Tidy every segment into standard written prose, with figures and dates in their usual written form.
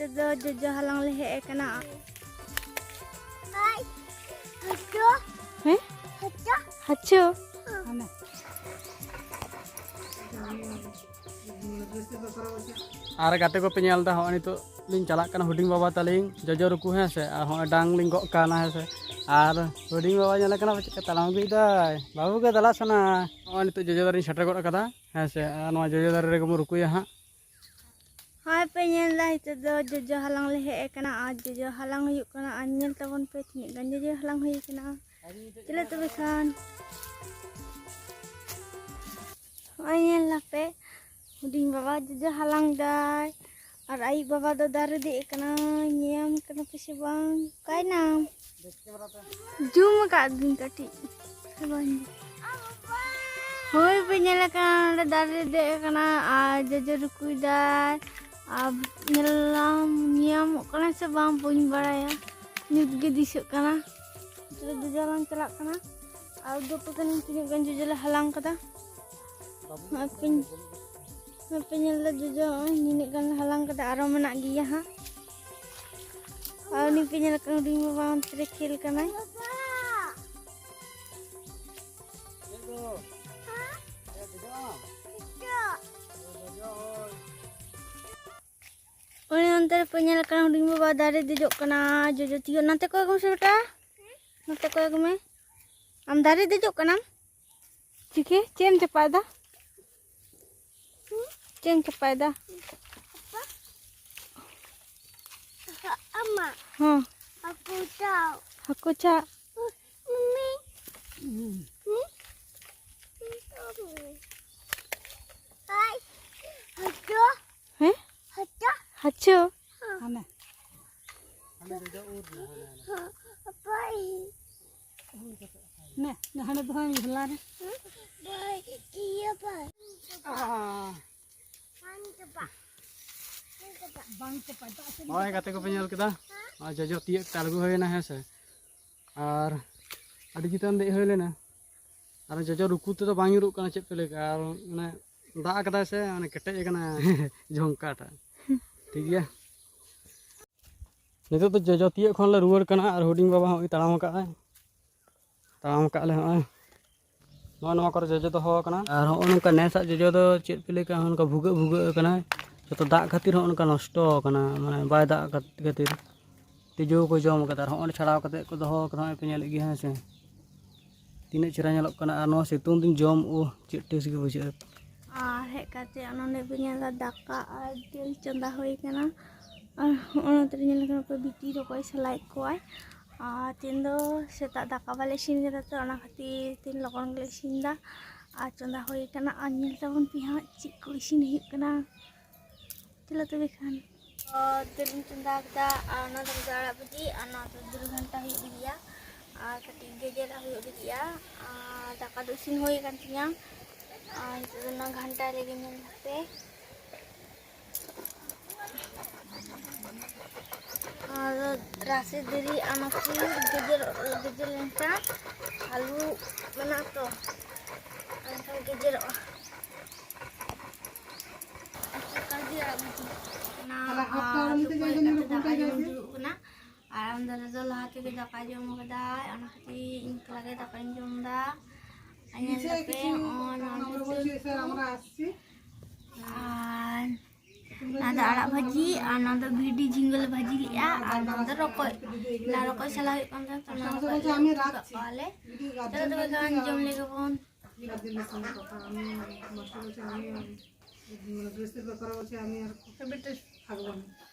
itu jojo halang lehe kena. Hai. Hacho. Hacho. Hacho. Are gate ko pe nyel da honi to ling chalak kana huding baba taling jojo ruku he se ar hon dang ling gok kana he se ar huding baba nyala kana cheka talang bi dai babu ke dala sana honi to jojo darin setter gok kada he se ar no jojo dar re ko ruku ya ha. Hai penyel lah itu jojo halang lehe kena. Jojo halang huyuk kena anyel tabon pe tinik gan jojo halang huyuk kena. Cila tu bekan. Anyel lah pe huding baba jojo halang dai. Ar ai baba do daru di kena nyam kena pesi bang. Kai nam. Jum ka din kati. Kaban. Hoi penyel kan daru di kena jojo ruku dai. Ab nyelam nyam kena sebang punya baraya. Nyut ge disuk kena. Jojo jalan celak kena. Audo pekan tinik gan jojo halang kata. Penyel jojo ini kan halang kata arah mana dia ha. Ini penyel kan udah mau terakhir kan ay. Ini nanti penyel kan udah mau dari dijok kena jojo tiga nanti kau kamu sudah nanti kau kamu am dari dijok kena cike cem cepat dah. Ceng cepat dah. Ama. Aku tahu. Aku cak. Mami. Hai. Hacho. Hacho. Hacho. Ane jojo ud Apa ini? nah hane to hang hla ne Baik, iya pak. Oi gate ko pe nyel kita jojo tiek talgu hoyna he se ar adi kitan de hoylena ar jojo ruku te to bang nyuruk kana chet pele ar mane da kada se mane ketej kana jongka ta ठीक है नितो तो jojo tiek khon le ruwar kana ar huding baba hoi taram ka le hoi no kor jojo to ho kana ar ho nonka nesa jojo do chet pele ka honka bhuga kana joto dak khatir ho onka nosto kana mane bai dak khatir tijo ko jom kada ar ho chharaw kate ko doho kana pe nyel gi ha se tine chira nyelok kana ar no situng tin jom chet tes gi bujhe Hek kate anone penyel daka adil chanda hoi kana. Ono ternyal kana pe biti ro koi selai koi. Tindo seta daka bale sin kata to ona khati tin lokon gele sinda. Chanda hoi kana anyel tabon piha chik ko isin hik kana. Cila tu bekan. Terus chanda kata ona to jara puji ona to 2 घंटा hik dia. Kati gejer hik dia. Daka do sin hoi kan tinya. Itu 2 घंटा lagi nyampe. Rasa dari anak ini gejer lengkap. Lalu mana tu? Lengkap gejer. Sekali lagi. Nah, tu boleh kata dah jom dulu kena. Alam dah lah tu kita kajom kada. Anak ini lagi tak kajom dah. Hanya tapi ada arak bhaji, ada bidi jingle bhaji ya, ada rokok salah konten tanah kale. Terus tu kan jom lagi pun.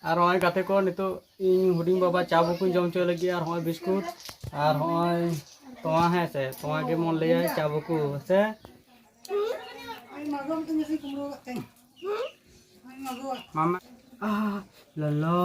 ar hoy gate ko nito ing huding baba cha buku jom cho lagi ar hoy biskut ar hoy toa he se toa ke mon le cha buku se mama lalo